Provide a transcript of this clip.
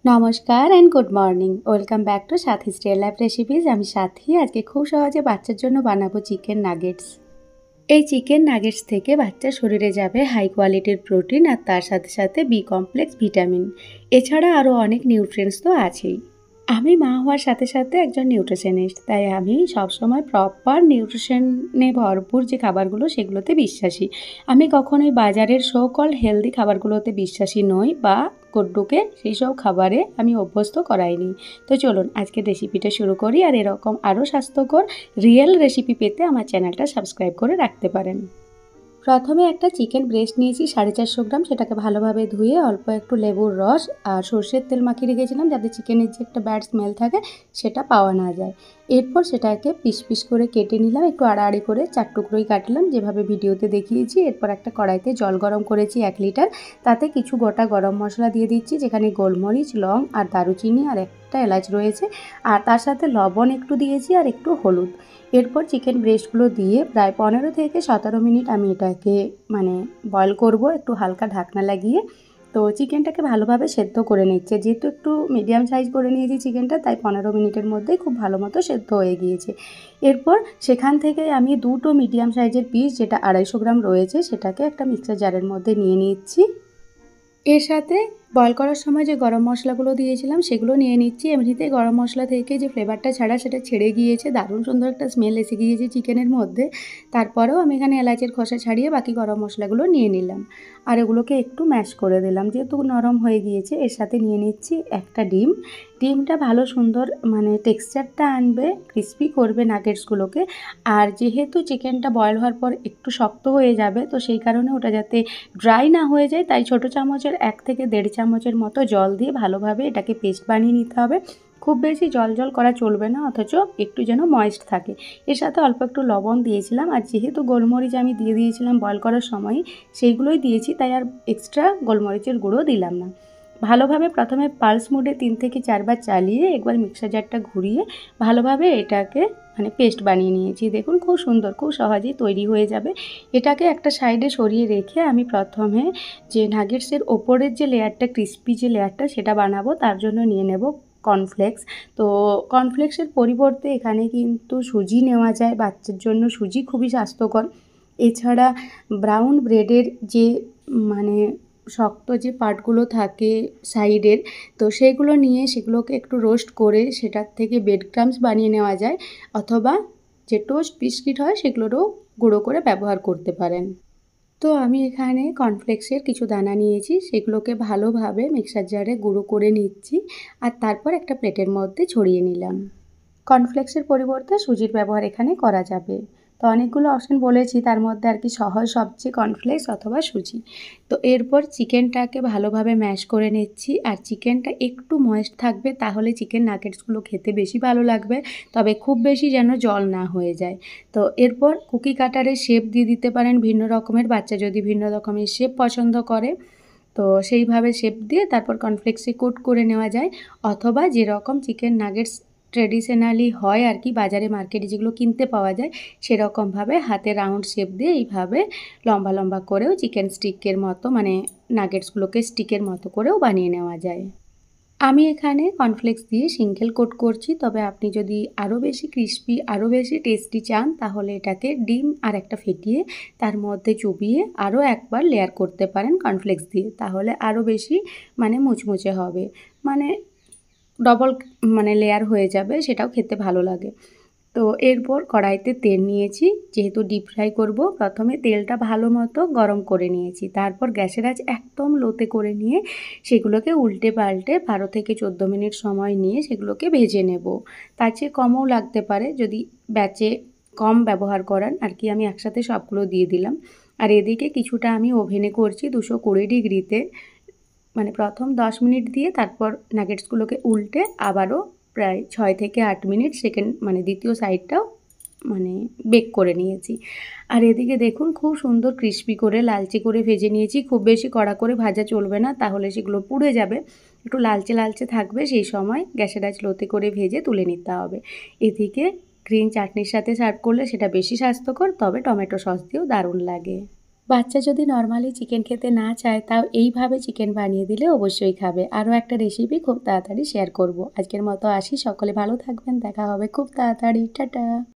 নমস্কার and good morning. Welcome back to Sathi stay life recipes. আমি সাথী। আজকে খুব সহজে বাচ্চার জন্য বানাবো চিকেন নাগেটস। এই চিকেন নাগেটস থেকে বাচ্চার শরীরে যাবে হাই কোয়ালিটির প্রোটিন আর তার সাথে সাথে বি কমপ্লেক্স ভিটামিন। এছাড়া আরও অনেক নিউট্রিয়েন্টস তো আছেই। আমি মা হওয়ার সাথে সাথে একজন নিউট্রিশনিস্ট, তাই আমি সবসময় প্রপার নিউট্রিশনে ভরপুর যে খাবারগুলো সেগুলোতে বিশ্বাসী। আমি কখনোই বাজারের সো কল্ড হেলদি খাবারগুলোতে বিশ্বাসী নই বা গড্ডুকে সেই সব খাবারে আমি অভ্যস্ত করাইনি। তো চলুন আজকের রেসিপিটা শুরু করি। আর এরকম আরও স্বাস্থ্যকর রিয়েল রেসিপি পেতে আমার চ্যানেলটা সাবস্ক্রাইব করে রাখতে পারেন। প্রথমে একটা চিকেন ব্রেস্ট নিয়েছি 450 গ্রাম। সেটাকে ভালোভাবে ধুয়ে অল্প একটু লেবুর রস আর সর্ষের তেল মাখিয়ে রেখেছিলাম, যাতে চিকেনের যে একটা ব্যাড স্মেল থাকে সেটা পাওয়া না যায়। এরপর সেটাকে পিস পিস করে কেটে নিলাম, একটু আড়াআড়ি করে 4 টুকরোই কাটলাম যেভাবে ভিডিওতে দেখিয়েছি। এরপর একটা কড়াইতে জল গরম করেছি 1 লিটার। তাতে কিছু গোটা গরম মশলা দিয়ে দিচ্ছি, যেখানে গোলমরিচ, লং আর দারুচিনি আর একটা এলাচ রয়েছে। আর তার সাথে লবণ একটু দিয়েছি আর একটু হলুদ। এরপর চিকেন ব্রেস্টগুলো দিয়ে প্রায় 15 থেকে 17 মিনিট আমি এটাকে বয়েল করব, একটু হালকা ঢাকনা লাগিয়ে। তো চিকেনটাকে ভালোভাবে সেদ্ধ করে নিচ্ছে, যেহেতু একটু মিডিয়াম সাইজ করে নিয়েছি চিকেনটা, তাই 15 মিনিটের মধ্যেই খুব ভালো মতো সেদ্ধ হয়ে গিয়েছে। এরপর সেখান থেকে আমি দুটো মিডিয়াম সাইজের পিস, যেটা 250 গ্রাম রয়েছে, সেটাকে একটা মিক্সার জারের মধ্যে নিয়ে নিচ্ছি। এর সাথে বয়েল করার সময় যে গরম মশলাগুলো দিয়েছিলাম সেগুলো নিয়ে নিচ্ছি। এমনিতেই গরম মশলা থেকে যে ফ্লেভারটা ছাড়া সেটা ছেড়ে গিয়েছে, দারুণ সুন্দর একটা স্মেল এসে গিয়েছে চিকেনের মধ্যে। তারপরেও আমি এখানে এলাচের খোসা ছাড়িয়ে বাকি গরম মশলাগুলো নিয়ে নিলাম আর এগুলোকে একটু ম্যাশ করে দিলাম, যেহেতু নরম হয়ে গিয়েছে। এর সাথে নিয়ে নিচ্ছি একটা ডিম। ডিমটা ভালো সুন্দর টেক্সচারটা আনবে, ক্রিস্পি করবে নাগেটসগুলোকে। আর যেহেতু চিকেনটা বয়েল হওয়ার পর একটু শক্ত হয়ে যাবে, তো সেই কারণে ওটা যাতে ড্রাই না হয়ে যায়, তাই ছোটো চামচের 1 থেকে 1.5 চামচের মতো জল দিয়ে ভালোভাবে এটাকে পেস্ট বানিয়ে নিতে হবে। খুব বেশি জল জল করা চলবে না, অথচ একটু যেন ময়েস্ট থাকে। এর সাথে অল্প একটু লবণ দিয়েছিলাম, আর যেহেতু গোলমরিচ আমি দিয়ে দিয়েছিলাম বয়েল করার সময়, সেইগুলোই দিয়েছি, তাই আর এক্সট্রা গোলমরিচের গুঁড়ো দিলাম না। ভালোভাবে প্রথমে পালস মোডে 3 থেকে 4 বার চালিয়ে একবার মিক্সার জারটা ঘুরিয়ে ভালোভাবে এটাকে পেস্ট বানিয়ে নিয়েছি। দেখুন খুব সুন্দর, খুব সহজেই তৈরি হয়ে যাবে। এটাকে একটা সাইডে সরিয়ে রেখে আমি প্রথমে যে নাগেটসের ওপরের যে লেয়ারটা, ক্রিস্পি যে লেয়ারটা, সেটা বানাবো। তার জন্য নিয়ে নেব কর্নফ্লেক্স। তো কর্নফ্লেক্সের পরিবর্তে এখানে কিন্তু সুজি নেওয়া যায়, বাচ্চার জন্য সুজি খুবই স্বাস্থ্যকর। এছাড়া ব্রাউন ব্রেডের যে মানে শক্ত যে পার্টগুলো থাকে সাইডের, তো সেইগুলো নিয়ে সেগুলোকে একটু রোস্ট করে সেটার থেকে ব্রেড ক্রাম্বস বানিয়ে নেওয়া যায়, অথবা যে টোস্ট বিস্কিট হয় সেগুলোরও গুঁড়ো করে ব্যবহার করতে পারেন। তো আমি এখানে কর্নফ্লেক্সের কিছু দানা নিয়েছি, সেগুলোকে ভালোভাবে মিক্সার জারে গুঁড়ো করে নিচ্ছি আর তারপর একটা প্লেটের মধ্যে ছড়িয়ে নিলাম। কর্নফ্লেক্সের পরিবর্তে সুজির ব্যবহার এখানে করা যাবে। তো অনেকগুলো অপশন বলেছি, তার মধ্যে আর কি সহজ সবচেয়ে কর্নফ্লেক্স অথবা সুজি। তো এরপর চিকেনটাকে ভালোভাবে ম্যাশ করে নিচ্ছি, আর চিকেনটা একটু ময়েস্ট থাকবে, তাহলে চিকেন নাগেটসগুলো খেতে বেশি ভালো লাগবে, তবে খুব বেশি যেন জল না হয়ে যায়। তো এরপর কুকি কাটারে শেপ দিয়ে দিতে পারেন ভিন্ন রকমের, বাচ্চা যদি ভিন্ন রকমের শেপ পছন্দ করে তো সেইভাবে শেপ দিয়ে তারপর কর্নফ্লেক্সে কোট করে নেওয়া যায়, অথবা যেরকম চিকেন নাগেটস ট্রেডিশনালি হয় আর কি, বাজারে মার্কেটে যেগুলো কিনতে পাওয়া যায়, সেরকমভাবে হাতে রাউন্ড শেপ দিয়ে এইভাবে লম্বা লম্বা করেও চিকেন স্টিকের মতো নাগেটসগুলোকে স্টিকের মতো করেও বানিয়ে নেওয়া যায়। আমি এখানে কর্নফ্লেক্স দিয়ে সিঙ্গেল কোট করছি, তবে আপনি যদি আরও বেশি ক্রিস্পি, আরও বেশি টেস্টি চান, তাহলে এটাকে ডিম আর একটা ফেটিয়ে তার মধ্যে চুবিয়ে আরও একবার লেয়ার করতে পারেন কর্নফ্লেক্স দিয়ে, তাহলে আরও বেশি মুচমুচে হবে, ডবল লেয়ার হয়ে যাবে, সেটাও খেতে ভালো লাগে। তো এরপর কড়াইতে তেল নিয়েছি, যেহেতু ডিপ ফ্রাই করব, প্রথমে তেলটা ভালো মতো গরম করে নিয়েছি, তারপর গ্যাসের আঁচ একদম লোতে করে নিয়ে সেগুলোকে উল্টে পাল্টে 12 থেকে 14 মিনিট সময় নিয়ে সেগুলোকে ভেজে নেব। তার চেয়ে কমও লাগতে পারে যদি ব্যাচে কম ব্যবহার করেন আর কি। আমি একসাথে সবগুলো দিয়ে দিলাম। আর এদিকে কিছুটা আমি ওভেনে করছি 220 ডিগ্রিতে, প্রথম 10 মিনিট দিয়ে তারপর নাগেটসগুলোকে উল্টে আবারও প্রায় 6 থেকে 8 মিনিট দ্বিতীয় সাইডটাও বেক করে নিয়েছি। আর এদিকে দেখুন খুব সুন্দর ক্রিস্পি করে লালচে করে ভেজে নিয়েছি। খুব বেশি কড়া করে ভাজা চলবে না, তাহলে সেগুলো পুড়ে যাবে। একটু লালচে লালচে থাকবে, সেই সময় গ্যাসের আঁচ লোতে করে ভেজে তুলে নিতে হবে। এদিকে গ্রিন চাটনির সাথে সার্ভ করলে সেটা বেশি স্বাস্থ্যকর, তবে টমেটো সস দিয়েও দারুণ লাগে। বাচ্চা যদি নর্মালি চিকেন খেতে না চায় তাও এইভাবে চিকেন বানিয়ে দিলে অবশ্যই খাবে। আরও একটা রেসিপি খুব তাড়াতাড়ি শেয়ার করব। আজকের মতো আসি, সকলে ভালো থাকবেন, দেখা হবে খুব তাড়াতাড়ি, টাটা।